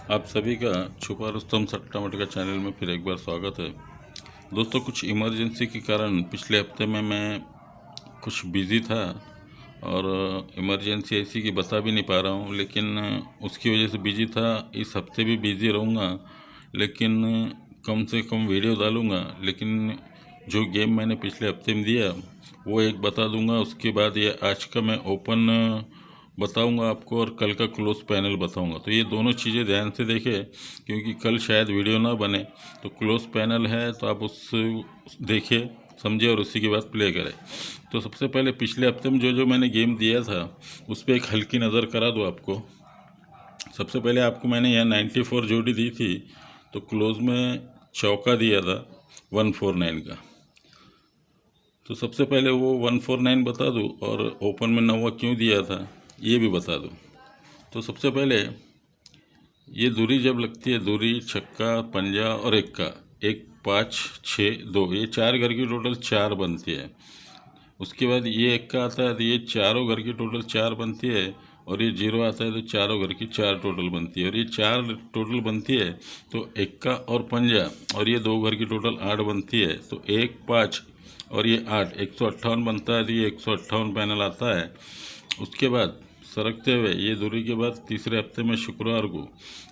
आप सभी का छुपा रुस्तम सट्टा मटका चैनल में फिर एक बार स्वागत है। दोस्तों, कुछ इमरजेंसी के कारण पिछले हफ्ते में मैं कुछ बिज़ी था और इमरजेंसी ऐसी कि बता भी नहीं पा रहा हूँ, लेकिन उसकी वजह से बिज़ी था। इस हफ्ते भी बिज़ी रहूँगा, लेकिन कम से कम वीडियो डालूँगा। लेकिन जो गेम मैंने पिछले हफ्ते में दिया वो एक बता दूँगा, उसके बाद ये आज का मैं ओपन बताऊंगा आपको और कल का क्लोज पैनल बताऊंगा। तो ये दोनों चीज़ें ध्यान से देखें, क्योंकि कल शायद वीडियो ना बने। तो क्लोज पैनल है तो आप उस देखिए, समझे और उसी के बाद प्ले करें। तो सबसे पहले पिछले हफ्ते में जो जो मैंने गेम दिया था उस पर एक हल्की नज़र करा दूँ आपको। सबसे पहले आपको मैंने यहाँ 94 जोड़ी दी थी, तो क्लोज में चौका दिया था 149 का। तो सबसे पहले वो 149 बता दूँ और ओपन में 9 क्यों दिया था ये भी बता दूँ। तो सबसे पहले ये दूरी जब लगती है, दूरी छक्का पंजा और एक्का, 1 5 6 2, ये 4 घर की टोटल 4 बनती है। उसके बाद ये एक्का आता है तो ये चारों घर की टोटल 4 बनती है, और ये 0 आता है तो चारों घर की 4 टोटल बनती है, और ये 4 टोटल बनती है तो एक्का और पंजा, और ये 2 घर की टोटल 8 बनती है। तो 1 5 और ये 8, 158 बनता है। तो ये 158 पैनल आता है। उसके बाद सरकते हुए ये दूरी के बाद तीसरे हफ्ते में शुक्रवार को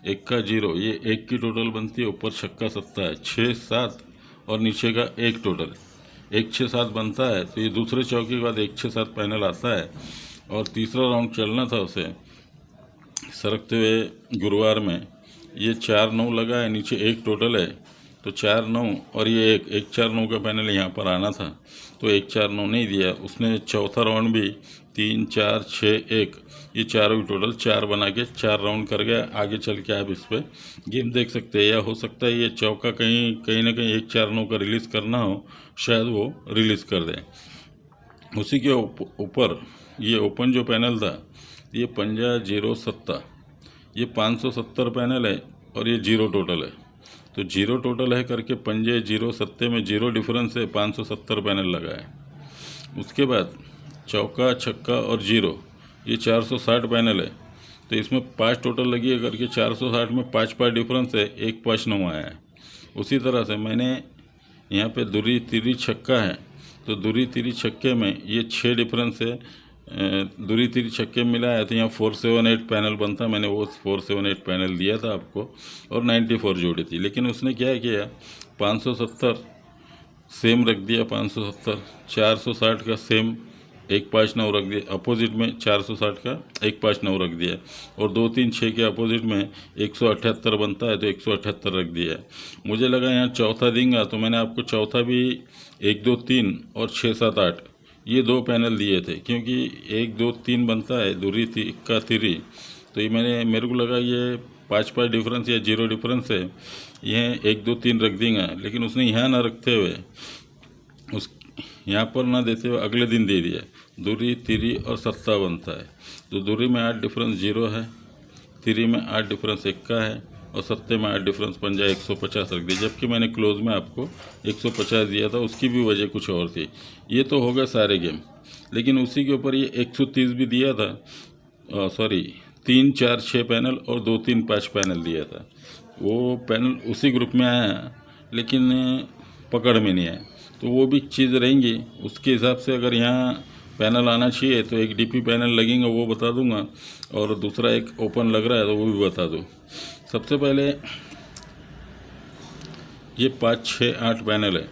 1 का 0, ये 1 की टोटल बनती है। ऊपर छक्का सत्ता है 6 7 और नीचे का 1 टोटल 1 6 7 बनता है। तो ये दूसरे चौके के बाद 1 6 7 पैनल आता है, और तीसरा राउंड चलना था उसे सरकते हुए गुरुवार में। ये 4 9 लगा है, नीचे 1 टोटल है तो 4 9, और ये 1 4 9 का पैनल यहाँ पर आना था तो 1 4 9 नहीं दिया उसने। चौथा राउंड भी 3 4 6 1, ये चारों की टोटल 4 बना के 4 राउंड कर गया। आगे चल के आप इस पर गेम देख सकते हैं, या हो सकता है ये चौका कहीं ना कहीं 1 4 9 का रिलीज़ करना हो, शायद वो रिलीज़ कर दें। उसी के ऊपर ये ओपन जो पैनल था, ये पंजा 0 सत्ता, ये 570 पैनल है और ये 0 टोटल है। तो 0 टोटल है करके पंजे 0 सत्ते में 0 डिफरेंस है, 570 पैनल लगा है। उसके बाद चौका छक्का और 0, ये 460 पैनल है। तो इसमें 5 टोटल लगी है करके 460 में 5 5 डिफरेंस है, 1 5 9 आया है। उसी तरह से मैंने यहाँ पे दूरी तिरी छक्का है, तो दूरी तिरी छक्के में ये 6 डिफरेंस है। दूरी तिरी छक्के में मिला है तो यहाँ 478 पैनल बनता। मैंने वो 478 पैनल दिया था आपको, और 94 जोड़ी थी। लेकिन उसने क्या किया, 570 सेम रख दिया, 570 460 का सेम 1 5 9 रख दिया, अपोजिट में 460 का 1 5 9 रख दिया, और 2 3 6 के अपोजिट में 178 बनता है तो 178 रख दिया। मुझे लगा यहाँ चौथा देंगे, तो मैंने आपको चौथा भी 1 2 3 और 6 7 8 ये 2 पैनल दिए थे, क्योंकि 1 2 3 बनता है दूरी थी इक्का तिरी। तो ये मेरे को लगा ये 5 5 डिफरेंस या 0 डिफरेंस है, यह 1 2 3 रख देंगे। लेकिन उसने यहाँ ना रखते हुए उस यहाँ पर ना देते हुए अगले दिन दे दिया, दूरी तिरी और सत्ता बनता है। तो दूरी में 8 डिफरेंस 0 है, तिरी में 8 डिफरेंस 1 का है, और सत्ते में 8 डिफरेंस पंजा 150 रख दिया। जबकि मैंने क्लोज में आपको 150 दिया था, उसकी भी वजह कुछ और थी। ये तो हो गए सारे गेम, लेकिन उसी के ऊपर ये 130 भी दिया था, सॉरी 3 4 6 पैनल और 2 3 5 पैनल दिया था। वो पैनल उसी ग्रुप में आया, लेकिन पकड़ में नहीं आया। तो वो भी चीज़ रहेंगी, उसके हिसाब से अगर यहाँ पैनल आना चाहिए तो एक डीपी पैनल लगेंगे, वो बता दूंगा, और दूसरा एक ओपन लग रहा है तो वो भी बता दूँ। सबसे पहले ये 5 6 8 पैनल है,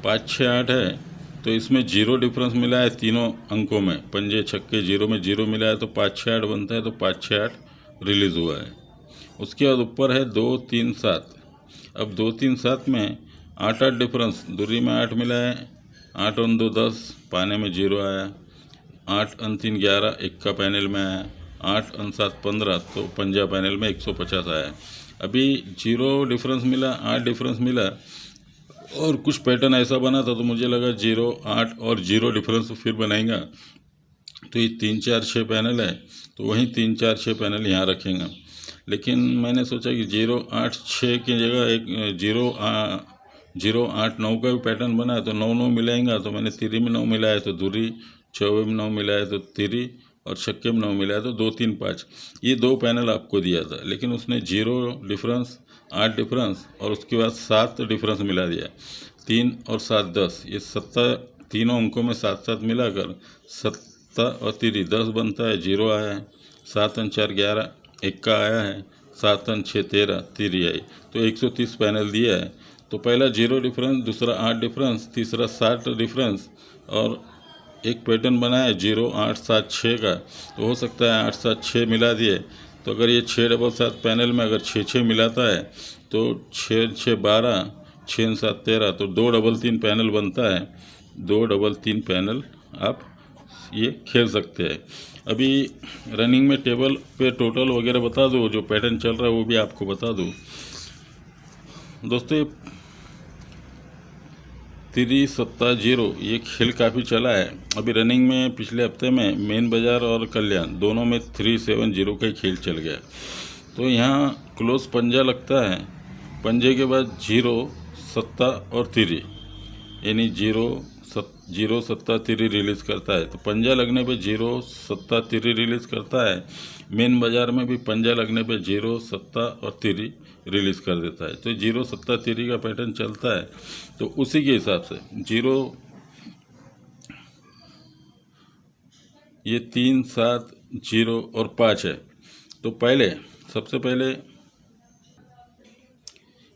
5 6 8 है, तो इसमें 0 डिफरेंस मिला है तीनों अंकों में, पंजे छक्के 0 में 0 मिला है तो 5 6 8 बनता है, तो 5 6 8 रिलीज़ हुआ है। उसके बाद ऊपर है 2 3 7। अब 2 3 7 में 8 8 डिफरेंस, दूरी में 8 मिला है, 8 और 2 10, पाने में 0 आया, 8 और 3 11, 1 का पैनल में आया, 8 और 7 15, तो पंजा पैनल में 150 आया। अभी 0 डिफरेंस मिला, 8 डिफरेंस मिला, और कुछ पैटर्न ऐसा बना था तो मुझे लगा 0 8 और 0 डिफरेंस फिर बनाएगा। तो ये 3 4 6 पैनल है, तो वहीं 3 4 6 पैनल यहाँ रखेंगे। लेकिन मैंने सोचा कि 0 8 6 की जगह एक 0 8 9 का भी पैटर्न बना है तो 9 9 मिलाएंगा। तो मैंने तिरी में 9 मिलाया तो दूरी, 6 में 9 मिलाया तो तिरी, और छक्के में 9 मिला है तो 2 3 5, ये 2 पैनल आपको दिया था, लेकिन उसने 0 डिफरेंस, 8 डिफरेंस और उसके बाद 7 डिफरेंस मिला दिया। 3 और 7 10, ये 7 तीनों अंकों में 7 7 मिलाकर 7 और 3 10 बनता है, 0 आया है। 7 और 4 11, इक्का आया है। 7 और 6 13, 3 आई, तो 130 पैनल दिया है। तो पहला 0 डिफरेंस, दूसरा 8 डिफरेंस, तीसरा 7 डिफरेंस और एक पैटर्न बना है 0 8 7 6 का। तो हो सकता है 8 7 6 मिला दिए, तो अगर ये 6 डबल 7 पैनल में अगर 6 6 मिलाता है तो 6 6 12, 6 7 13, तो 2 डबल 3 पैनल बनता है। 2 डबल 3 पैनल आप ये खेल सकते हैं। अभी रनिंग में टेबल पे टोटल वगैरह बता दो, जो पैटर्न चल रहा है वो भी आपको बता दूँ दोस्तों। 3 7 0 ये खेल काफ़ी चला है। अभी रनिंग में पिछले हफ्ते में मेन बाज़ार और कल्याण दोनों में 3 7 0 का ही खेल चल गया। तो यहाँ क्लोज पंजा लगता है, पंजे के बाद 0 7 और 3, यानी 0 7 3 रिलीज़ करता है। तो पंजा लगने पे 0 7 3 रिलीज़ करता है। मेन बाज़ार में भी पंजा लगने पे 0 7 और 3 रिलीज़ कर देता है। तो 0 7 3 का पैटर्न चलता है। तो उसी के हिसाब से 0, ये 3 7 0 और 5 है। तो पहले सबसे पहले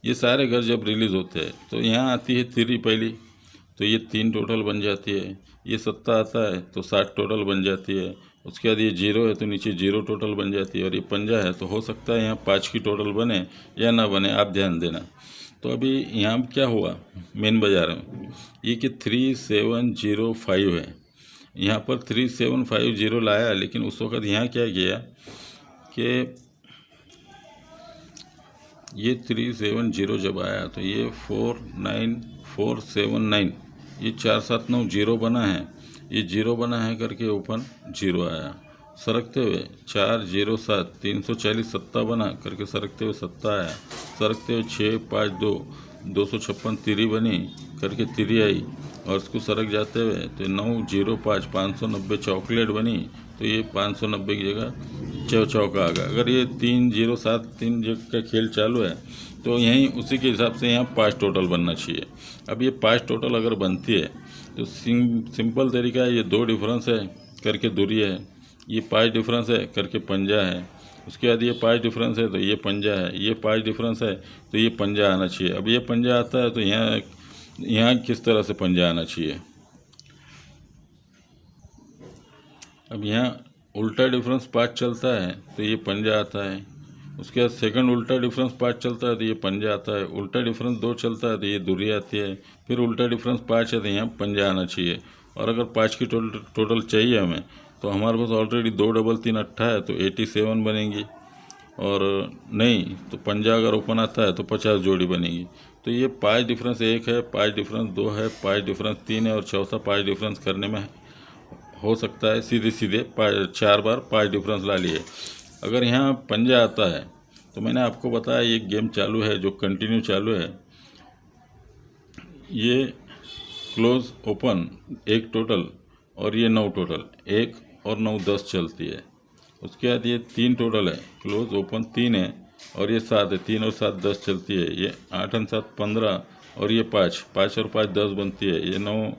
ये सारे घर जब रिलीज़ होते हैं तो यहाँ आती है 3 पहली, तो ये 3 टोटल बन जाती है। ये 7 आता है तो 7 टोटल बन जाती है। उसके बाद ये 0 है तो नीचे 0 टोटल बन जाती है। और ये पंजा है तो हो सकता है यहाँ 5 की टोटल बने या ना बने, आप ध्यान देना। तो अभी यहाँ क्या हुआ मेन बाज़ार में, ये कि 3 7 0 5 है। यहाँ पर 3 7 5 0 लाया, लेकिन उस वक्त यहाँ क्या किया कि ये 3 7 0 जब आया तो ये 4 9 4 7 9, ये 4 7 9 0 बना है, ये 0 बना है करके ओपन 0 आया। सरकते हुए 4 0 7 340 7 बना करके सरकते हुए 7 आया। सरकते हुए 6 5 2 256 3 बनी करके 3 आई। और उसको सरक जाते हुए तो 9 0 5 590 चॉकलेट बनी, तो ये 590 की जगह चौका आ गया। अगर ये 3 0 7 3 का खेल चालू है तो यहीं उसी के हिसाब से यहाँ 5 टोटल बनना चाहिए। अब ये 5 टोटल अगर बनती है तो सिंपल तरीका है, ये 2 डिफरेंस है करके दूरी है, ये 5 डिफरेंस है करके पंजा है। उसके बाद ये 5 डिफरेंस है तो ये पंजा है, ये 5 डिफरेंस है तो ये पंजा आना चाहिए। अब ये पंजा आता है तो यहाँ किस तरह से पंजा आना चाहिए। अब यहाँ उल्टा डिफरेंस 5 चलता है तो ये पंजा आता है। उसके बाद सेकंड उल्टा डिफरेंस 5 चलता है तो ये पंजा आता है। उल्टा डिफरेंस 2 चलता है तो ये दूरी आती है। फिर उल्टा डिफरेंस 5 है तो यहाँ पंजा आना चाहिए। और अगर 5 की टोटल चाहिए हमें तो हमारे पास ऑलरेडी 2 डबल 3 8 है तो 87 बनेंगी। और नहीं तो पंजा अगर ओपन आता है तो 50 जोड़ी बनेगी। तो ये 5 डिफरेंस 1 है, 5 डिफरेंस 2 है, 5 डिफरेंस 3 है और चौथा 5 डिफरेंस करने में हो सकता है सीधे 4 बार 5 डिफरेंस ला लिए। अगर यहाँ पंजा आता है तो मैंने आपको बताया ये गेम चालू है जो कंटिन्यू चालू है। ये क्लोज ओपन 1 टोटल और ये 9 टोटल, 1 और 9 10 चलती है। उसके बाद ये 3 टोटल है, क्लोज ओपन 3 है और ये 7 है, 3 और 7 10 चलती है। ये 8 और 7 15 और ये 5 और 5 10 बनती है। ये 9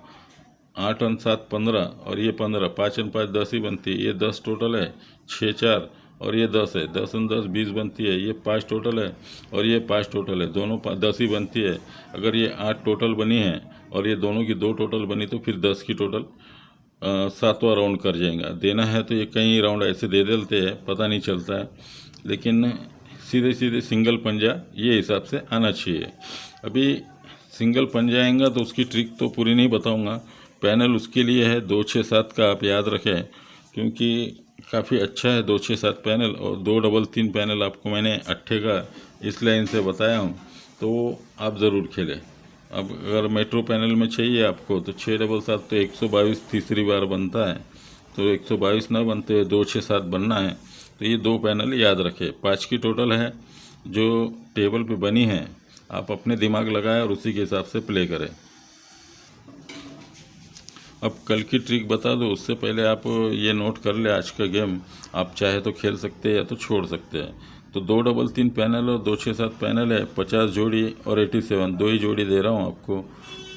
8 और 7 15 और ये 15, 5 और 5 10 ही बनती है। ये 10 टोटल है, 6 4 और ये 10 है, 10 और 10 20 बनती है। ये 5 टोटल है और ये 5 टोटल है, दोनों 10 ही बनती है। अगर ये 8 टोटल बनी है और ये दोनों की 2 टोटल बनी तो फिर 10 की टोटल 7वां राउंड कर जाएगा। देना है तो ये कई राउंड ऐसे दे देते हैं, पता नहीं चलता है, लेकिन सीधे सीधे सिंगल पंजा ये हिसाब से आना चाहिए। अभी सिंगल पंजा आएगा तो उसकी ट्रिक तो पूरी नहीं बताऊंगा, पैनल उसके लिए है 2 6 7 का, आप याद रखें क्योंकि काफ़ी अच्छा है 2 6 7 पैनल। और 2 डबल 3 पैनल आपको मैंने 8 का इस लाइन से बताया हूँ, तो आप ज़रूर खेलें। अब अगर मेट्रो पैनल में चाहिए आपको तो 6 डबल 7 तो 122 तीसरी बार बनता है, तो 122 ना बनते हुए 2 6 7 बनना है। तो ये 2 पैनल याद रखें। 5 की टोटल है जो टेबल पे बनी है, आप अपने दिमाग लगाएं और उसी के हिसाब से प्ले करें। अब कल की ट्रिक बता दो, उससे पहले आप ये नोट कर ले आज का गेम आप चाहे तो खेल सकते हैं या तो छोड़ सकते हैं। तो 2 डबल 3 पैनल और 2 6 7 पैनल है, 50 जोड़ी और 87, 2 ही जोड़ी दे रहा हूँ आपको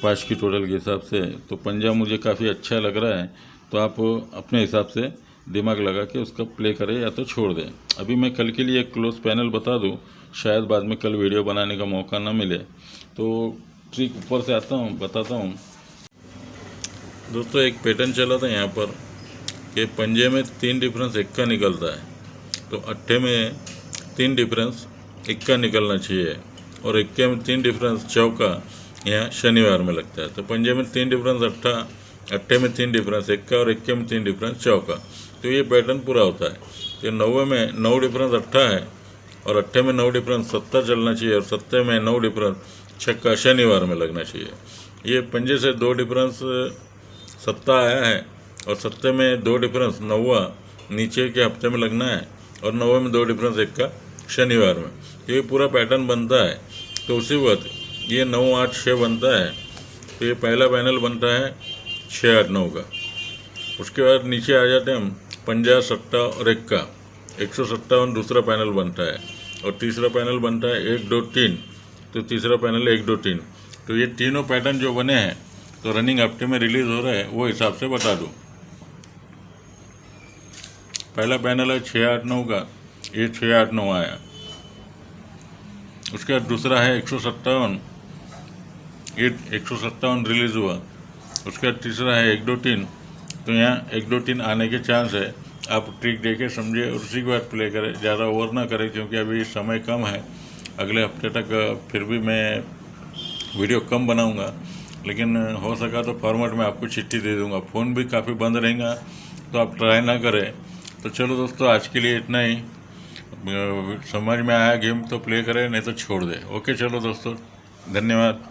5 की टोटल के हिसाब से। तो पंजा मुझे काफ़ी अच्छा लग रहा है, तो आप अपने हिसाब से दिमाग लगा के उसका प्ले करें या तो छोड़ दें। अभी मैं कल के लिए एक क्लोज पैनल बता दूं, शायद बाद में कल वीडियो बनाने का मौका ना मिले, तो ट्रिक ऊपर से आता हूं, बताता हूं। दोस्तों एक पैटर्न चला था यहाँ पर कि पंजे में 3 डिफरेंस इक्का निकलता है, तो अट्ठे में 3 डिफरेंस इक्का निकलना चाहिए और इक्के में 3 डिफरेंस चौका यहाँ शनिवार में लगता है। तो पंजे में 3 डिफरेंस अट्ठा, अट्ठे में 3 डिफरेंस इक्का और इक्के में 3 डिफरेंस चौका, तो ये पैटर्न पूरा होता है। तो 90 में 9 डिफरेंस अट्ठा है और अट्ठे में 9 डिफरेंस सत्ता चलना चाहिए और सत्ते में 9 डिफरेंस छक्का शनिवार में लगना चाहिए। ये पंजे से 2 डिफरेंस सत्ता आया है और सत्ते में 2 डिफरेंस नौवा नीचे के हफ्ते में लगना है और 9 में 2 डिफरेंस इक्का शनिवार में, तो ये पूरा पैटर्न बनता है। तो उसी वक्त ये 9 8 6 बनता है, तो ये पहला पैनल बनता है 6 8 9 का। उसके बाद नीचे आ जाते हैं हम पंजा सट्टा और इक्का, 157 दूसरा पैनल बनता है और तीसरा पैनल बनता है 1 2 3, तो तीसरा पैनल 1 2 3। तो ये तीनों पैटर्न जो बने हैं तो रनिंग हफ्ते में रिलीज हो रहा है वो हिसाब से बता दूँ। पहला पैनल है 6 8 9 का, ये 6 8 9 आया। उसके बाद दूसरा है 157, ये 157 रिलीज हुआ। उसके बाद तीसरा है 1 2 3, तो यहाँ 1 2 3 आने के चांस है। आप ट्रिक देखे समझे और उसी के बाद प्ले करें, ज़्यादा ओवर ना करें क्योंकि अभी समय कम है। अगले हफ्ते तक फिर भी मैं वीडियो कम बनाऊंगा, लेकिन हो सका तो फॉर्मेट में आपको चिट्ठी दे दूंगा। फ़ोन भी काफ़ी बंद रहेगा तो आप ट्राई ना करें। तो चलो दोस्तों आज के लिए इतना ही। समझ में आया गेम तो प्ले करें, नहीं तो छोड़ दे। ओके चलो दोस्तों, धन्यवाद।